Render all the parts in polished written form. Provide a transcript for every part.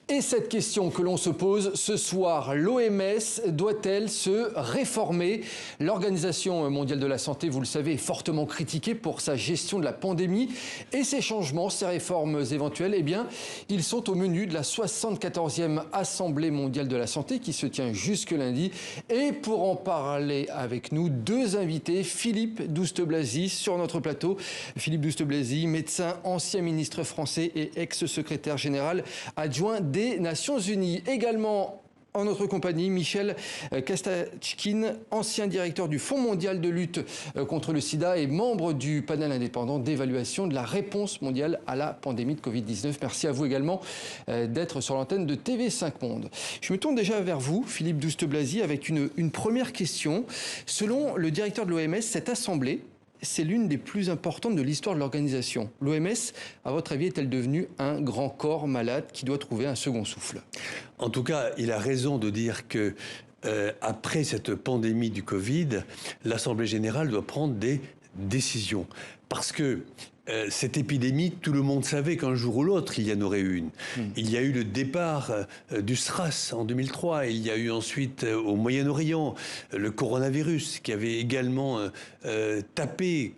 Et cette question que l'on se pose ce soir, l'OMS doit-elle se réformer? L'Organisation mondiale de la santé, vous le savez, est fortement critiquée pour sa gestion de la pandémie. Et ces changements, ces réformes éventuelles, eh bien, ils sont au menu de la 74e Assemblée mondiale de la santé qui se tient jusque lundi. Et pour en parler avec nous, deux invités, Philippe Douste-Blazy sur notre plateau. Philippe Douste-Blazy, médecin, ancien ministre français et ex-secrétaire général adjoint des Nations Unies. Également en notre compagnie, Michel Kastachkine, ancien directeur du Fonds mondial de lutte contre le sida et membre du panel indépendant d'évaluation de la réponse mondiale à la pandémie de Covid-19. Merci à vous également d'être sur l'antenne de TV5 Monde. Je me tourne déjà vers vous, Philippe Douste-Blazy, avec une première question. Selon le directeur de l'OMS, cette assemblée, c'est l'une des plus importantes de l'histoire de l'organisation. L'OMS, à votre avis, est-elle devenue un grand corps malade qui doit trouver un second souffle? En tout cas, il a raison de dire que après cette pandémie du Covid, l'Assemblée générale doit prendre des décisions. Parce que cette épidémie, tout le monde savait qu'un jour ou l'autre, il y en aurait une. Il y a eu le départ du SRAS en 2003. Il y a eu ensuite, au Moyen-Orient, le coronavirus qui avait également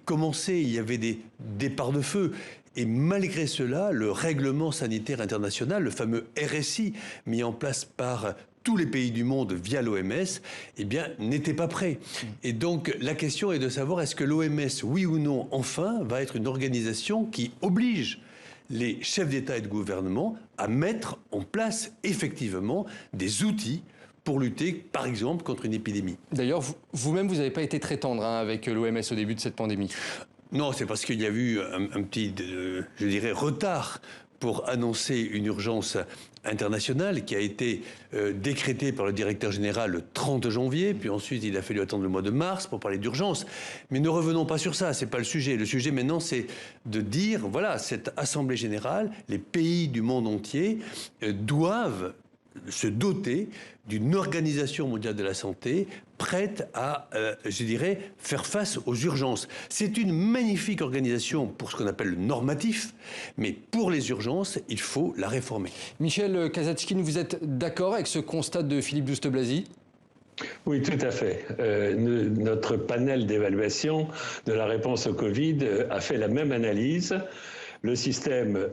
commencé. Il y avait des départs de feu. Et malgré cela, le règlement sanitaire international, le fameux RSI, mis en place par tous les pays du monde via l'OMS, eh bien, n'était pas prêt. Et donc, la question est de savoir est-ce que l'OMS, oui ou non, enfin, va être une organisation qui oblige les chefs d'État et de gouvernement à mettre en place, effectivement, des outils pour lutter, par exemple, contre une épidémie. D'ailleurs, vous-même, vous n'avez pas été très tendre avec l'OMS au début de cette pandémie. Non, c'est parce qu'il y a eu un petit, je dirais, retard pour annoncer une urgence internationale qui a été décrétée par le directeur général le 30 janvier, puis ensuite il a fallu attendre le mois de mars pour parler d'urgence. Mais ne revenons pas sur ça, c'est pas le sujet. Le sujet maintenant, c'est de dire, voilà, cette Assemblée générale, les pays du monde entier doivent se doter d'une organisation mondiale de la santé prête à, je dirais, faire face aux urgences. C'est une magnifique organisation pour ce qu'on appelle le normatif, mais pour les urgences, il faut la réformer. Michel Kastachkine, vous êtes d'accord avec ce constat de Philippe Douste-Blazy ? Oui, tout à fait. Notre panel d'évaluation de la réponse au Covid a fait la même analyse. Le système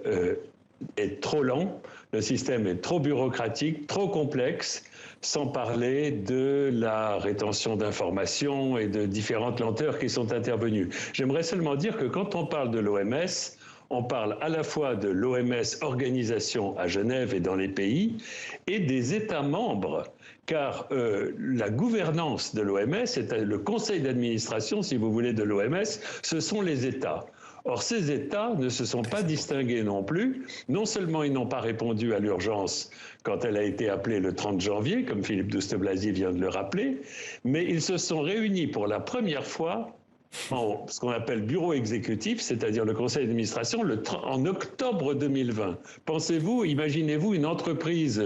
est trop lent, le système est trop bureaucratique, trop complexe, sans parler de la rétention d'informations et de différentes lenteurs qui sont intervenues. J'aimerais seulement dire que quand on parle de l'OMS, on parle à la fois de l'OMS organisation à Genève et dans les pays, et des États membres, car la gouvernance de l'OMS, le conseil d'administration, si vous voulez, de l'OMS, ce sont les États. Or, ces États ne se sont pas distingués non plus. Non seulement ils n'ont pas répondu à l'urgence quand elle a été appelée le 30 janvier, comme Philippe Douste-Blazy vient de le rappeler, mais ils se sont réunis pour la première fois en ce qu'on appelle bureau exécutif, c'est-à-dire le conseil d'administration, en octobre 2020. Pensez-vous, imaginez-vous une entreprise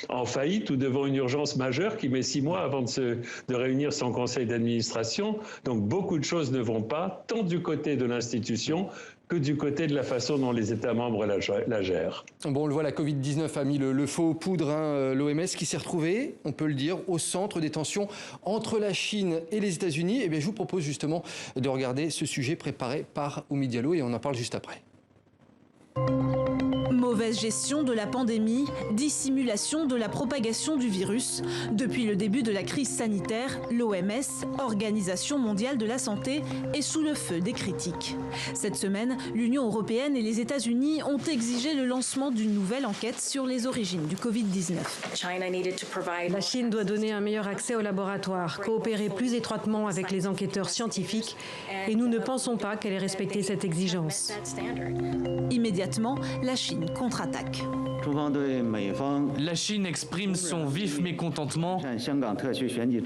en faillite ou devant une urgence majeure qui met 6 mois avant de réunir son conseil d'administration. Donc beaucoup de choses ne vont pas, tant du côté de l'institution que du côté de la façon dont les États membres la gèrent. Bon, on le voit, la Covid-19 a mis le feu aux poudres, l'OMS qui s'est retrouvée, on peut le dire, au centre des tensions entre la Chine et les États-Unis. Eh bien, je vous propose justement de regarder ce sujet préparé par Oumi Diallo et on en parle juste après. Mauvaise gestion de la pandémie, dissimulation de la propagation du virus. Depuis le début de la crise sanitaire, l'OMS, Organisation mondiale de la santé, est sous le feu des critiques. Cette semaine, l'Union européenne et les États-Unis ont exigé le lancement d'une nouvelle enquête sur les origines du Covid-19. La Chine doit donner un meilleur accès aux laboratoires, coopérer plus étroitement avec les enquêteurs scientifiques, et nous ne pensons pas qu'elle ait respecté cette exigence. Immédiatement, la Chine contre-attaque. La Chine exprime son vif mécontentement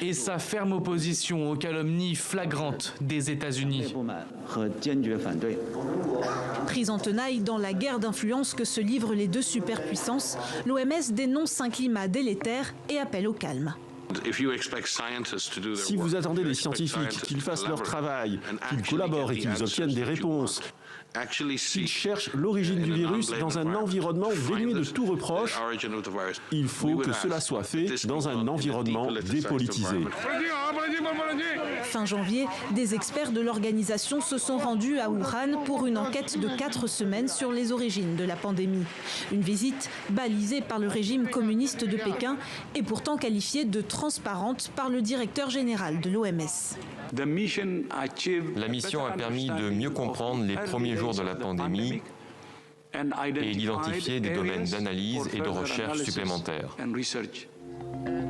et sa ferme opposition aux calomnies flagrantes des États-Unis. Prise en tenaille dans la guerre d'influence que se livrent les deux superpuissances, l'OMS dénonce un climat délétère et appelle au calme. Si vous attendez des scientifiques qu'ils fassent leur travail, qu'ils collaborent et qu'ils obtiennent des réponses, S'ils cherchent l'origine du virus dans un environnement dénué de tout reproche, il faut que cela soit fait dans un environnement dépolitisé. Fin janvier, des experts de l'organisation se sont rendus à Wuhan pour une enquête de 4 semaines sur les origines de la pandémie. Une visite balisée par le régime communiste de Pékin et pourtant qualifiée de transparente par le directeur général de l'OMS. La mission a permis de mieux comprendre les premiers jours de la pandémie et d'identifier des domaines d'analyse et de recherche supplémentaires.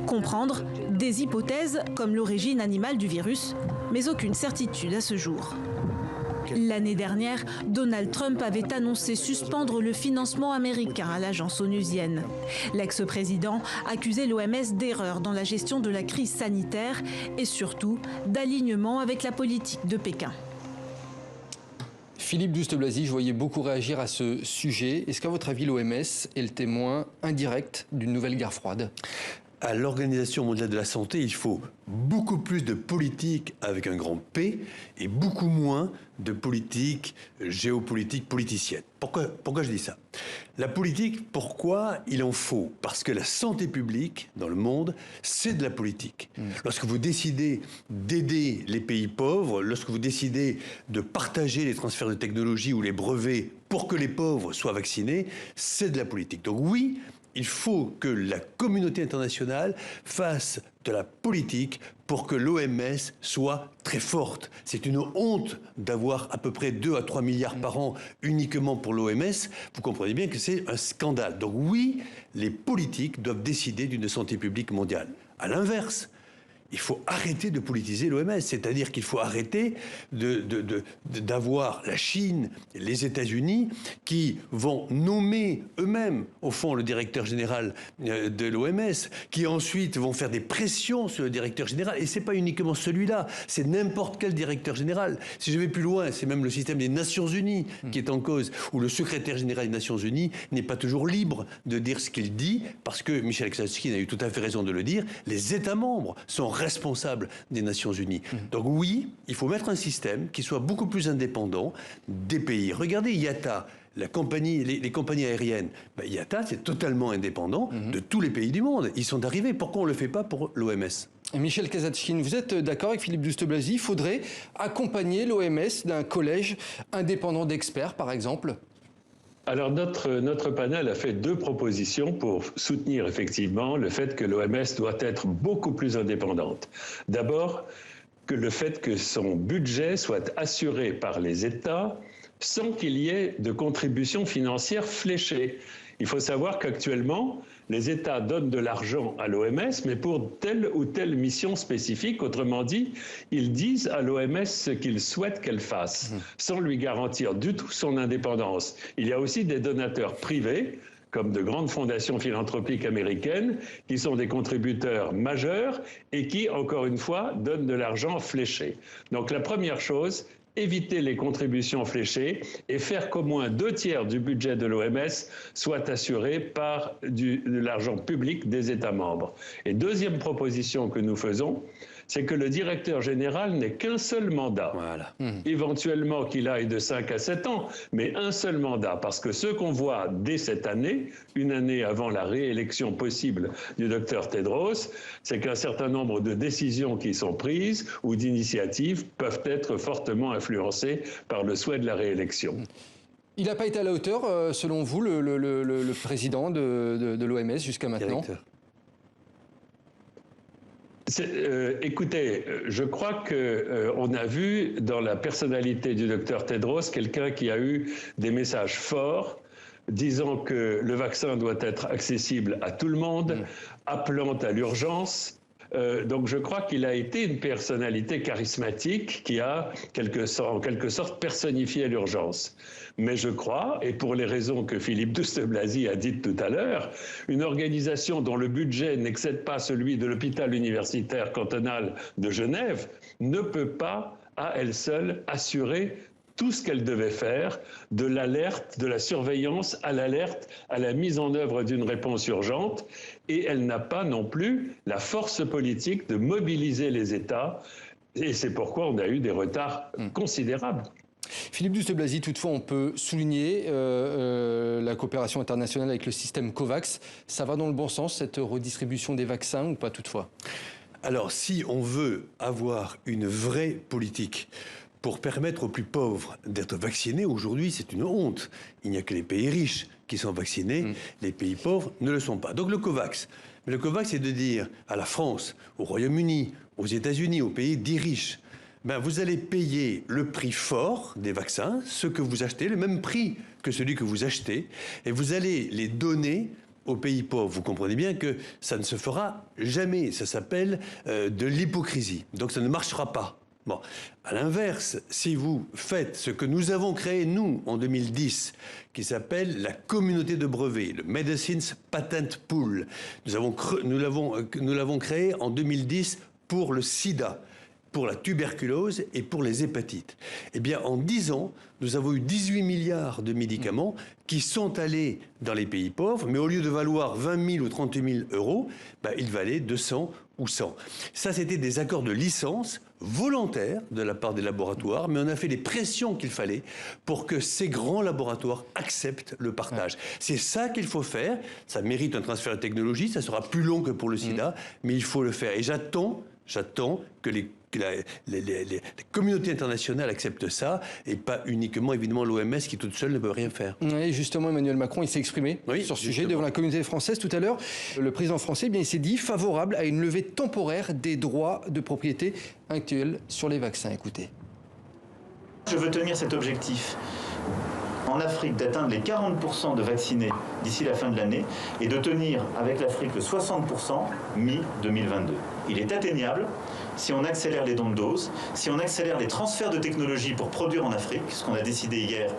Comprendre des hypothèses comme l'origine animale du virus, mais aucune certitude à ce jour. L'année dernière, Donald Trump avait annoncé suspendre le financement américain à l'agence onusienne. L'ex-président accusait l'OMS d'erreur dans la gestion de la crise sanitaire et surtout d'alignement avec la politique de Pékin. Philippe Douste-Blazy, je voyais beaucoup réagir à ce sujet. Est-ce qu'à votre avis, l'OMS est le témoin indirect d'une nouvelle guerre froide ? À l'Organisation mondiale de la santé, il faut beaucoup plus de politique avec un grand P et beaucoup moins de politique géopolitique politicienne. Pourquoi je dis ça ? La politique, pourquoi il en faut ? Parce que la santé publique dans le monde, c'est de la politique. Lorsque vous décidez d'aider les pays pauvres, lorsque vous décidez de partager les transferts de technologie ou les brevets pour que les pauvres soient vaccinés, c'est de la politique. Donc oui, il faut que la communauté internationale fasse de la politique pour que l'OMS soit très forte. C'est une honte d'avoir à peu près 2 à 3 milliards par an uniquement pour l'OMS. Vous comprenez bien que c'est un scandale. Donc oui, les politiques doivent décider d'une santé publique mondiale. À l'inverse, il faut arrêter de politiser l'OMS, c'est-à-dire qu'il faut arrêter d'avoir la Chine, les États-Unis qui vont nommer eux-mêmes, au fond, le directeur général de l'OMS, qui ensuite vont faire des pressions sur le directeur général. Et c'est pas uniquement celui-là, c'est n'importe quel directeur général. Si je vais plus loin, c'est même le système des Nations Unies qui est en cause, où le secrétaire général des Nations Unies n'est pas toujours libre de dire ce qu'il dit, parce que Michel Ksatsky a eu tout à fait raison de le dire, les États membres sont responsable des Nations Unies. Donc oui, il faut mettre un système qui soit beaucoup plus indépendant des pays. Regardez IATA, les compagnies aériennes. IATA, c'est totalement indépendant de tous les pays du monde. Ils sont arrivés. Pourquoi on ne le fait pas pour l'OMS ? Michel Kazatchkine, vous êtes d'accord avec Philippe Douste-Blazy ? Il faudrait accompagner l'OMS d'un collège indépendant d'experts, par exemple ? Alors notre panel a fait 2 propositions pour soutenir effectivement le fait que l'OMS doit être beaucoup plus indépendante. D'abord, que le fait que son budget soit assuré par les États sans qu'il y ait de contributions financières fléchées. Il faut savoir qu'actuellement, les États donnent de l'argent à l'OMS, mais pour telle ou telle mission spécifique. Autrement dit, ils disent à l'OMS ce qu'ils souhaitent qu'elle fasse, sans lui garantir du tout son indépendance. Il y a aussi des donateurs privés, comme de grandes fondations philanthropiques américaines, qui sont des contributeurs majeurs et qui, encore une fois, donnent de l'argent fléché. Donc la première chose, éviter les contributions fléchées et faire qu'au moins 2/3 du budget de l'OMS soit assuré par de l'argent public des États membres. Et deuxième proposition que nous faisons, c'est que le directeur général n'ait qu'un seul mandat. Voilà. Éventuellement qu'il aille de 5 à 7 ans, mais un seul mandat. Parce que ce qu'on voit dès cette année, une année avant la réélection possible du docteur Tedros, c'est qu'un certain nombre de décisions qui sont prises ou d'initiatives peuvent être fortement influencées par le souhait de la réélection. Il n'a pas été à la hauteur, selon vous, le président de l'OMS jusqu'à maintenant ? Écoutez, je crois qu'on a vu dans la personnalité du docteur Tedros quelqu'un qui a eu des messages forts disant que le vaccin doit être accessible à tout le monde, appelant à l'urgence. Donc je crois qu'il a été une personnalité charismatique qui a en quelque sorte personnifié l'urgence. Mais je crois, et pour les raisons que Philippe Douste-Blazy a dites tout à l'heure, une organisation dont le budget n'excède pas celui de l'hôpital universitaire cantonal de Genève ne peut pas, à elle seule, assurer tout ce qu'elle devait faire, de l'alerte, de la surveillance à l'alerte, à la mise en œuvre d'une réponse urgente. Et elle n'a pas non plus la force politique de mobiliser les États. Et c'est pourquoi on a eu des retards considérables. Philippe Douste-Blazy, toutefois, on peut souligner la coopération internationale avec le système COVAX. Ça va dans le bon sens, cette redistribution des vaccins, ou pas toutefois? Alors, si on veut avoir une vraie politique pour permettre aux plus pauvres d'être vaccinés, aujourd'hui, c'est une honte. Il n'y a que les pays riches qui sont vaccinés, les pays pauvres ne le sont pas. Donc le COVAX, c'est de dire à la France, au Royaume-Uni, aux États-Unis, aux pays dits riches, ben vous allez payer le prix fort des vaccins, ce que vous achetez, le même prix que celui que vous achetez, et vous allez les donner aux pays pauvres. Vous comprenez bien que ça ne se fera jamais. Ça s'appelle de l'hypocrisie. Donc ça ne marchera pas. Bon, à l'inverse, si vous faites ce que nous avons créé, nous, en 2010, qui s'appelle la communauté de brevets, le Medicines Patent Pool, nous l'avons créé en 2010 pour le sida, pour la tuberculose et pour les hépatites. Eh bien, en 10 ans, nous avons eu 18 milliards de médicaments qui sont allés dans les pays pauvres, mais au lieu de valoir 20 000 ou 30 000 euros, ben, ils valaient 200 ou 100. Ça, c'était des accords de licence volontaires de la part des laboratoires, mais on a fait les pressions qu'il fallait pour que ces grands laboratoires acceptent le partage. C'est ça qu'il faut faire. Ça mérite un transfert de technologie, ça sera plus long que pour le sida, mais il faut le faire. Et j'attends que les communautés internationales acceptent ça, et pas uniquement, évidemment, l'OMS qui toute seule ne peut rien faire. Et justement, Emmanuel Macron, il s'est exprimé sur ce sujet devant la communauté française tout à l'heure. Le président français, il s'est dit favorable à une levée temporaire des droits de propriété actuels sur les vaccins. Écoutez. Je veux tenir cet objectif en Afrique d'atteindre les 40% de vaccinés d'ici la fin de l'année et de tenir avec l'Afrique le 60% mi-2022. Il est atteignable si on accélère les dons de doses, si on accélère les transferts de technologies pour produire en Afrique, ce qu'on a décidé hier,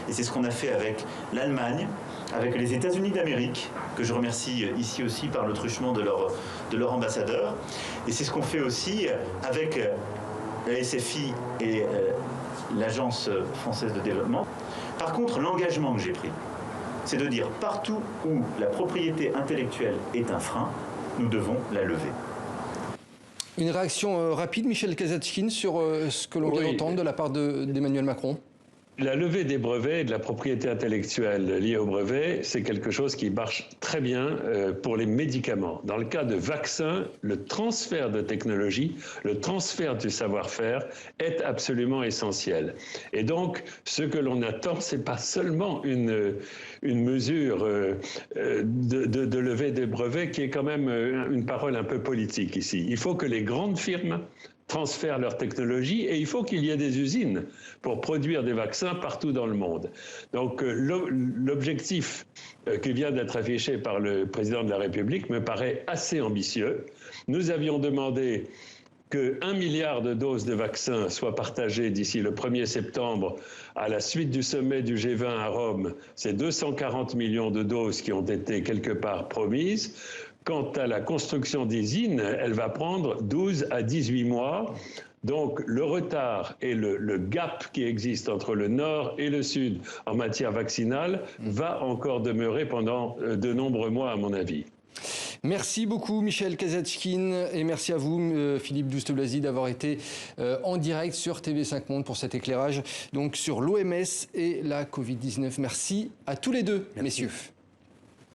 et c'est ce qu'on a fait avec l'Allemagne, avec les États-Unis d'Amérique, que je remercie ici aussi par le truchement de leur ambassadeur, et c'est ce qu'on fait aussi avec la SFI et l'Agence française de développement. Par contre, l'engagement que j'ai pris, c'est de dire partout où la propriété intellectuelle est un frein, nous devons la lever. Une réaction rapide, Michel Kazatchkine, sur ce que l'on vient d'entendre de la part d'Emmanuel Macron? La levée des brevets et de la propriété intellectuelle liée aux brevets, c'est quelque chose qui marche très bien pour les médicaments. Dans le cas de vaccins, le transfert de technologie, le transfert du savoir-faire est absolument essentiel. Et donc, ce que l'on attend, c'est pas seulement une mesure de levée des brevets qui est quand même une parole un peu politique ici. Il faut que les grandes firmes transfèrent leur technologie et il faut qu'il y ait des usines pour produire des vaccins partout dans le monde. Donc l'objectif qui vient d'être affiché par le président de la République me paraît assez ambitieux. Nous avions demandé que 1 milliard de doses de vaccins soient partagées d'ici le 1er septembre à la suite du sommet du G20 à Rome. C'est 240 millions de doses qui ont été quelque part promises. Quant à la construction d'usines, elle va prendre 12 à 18 mois. Donc le retard et le gap qui existe entre le Nord et le Sud en matière vaccinale va encore demeurer pendant de nombreux mois, à mon avis. Merci beaucoup Michel Kazatchkine et merci à vous Philippe Douste-Blazy d'avoir été en direct sur TV5 Monde pour cet éclairage donc sur l'OMS et la Covid-19. Merci à tous les deux, messieurs.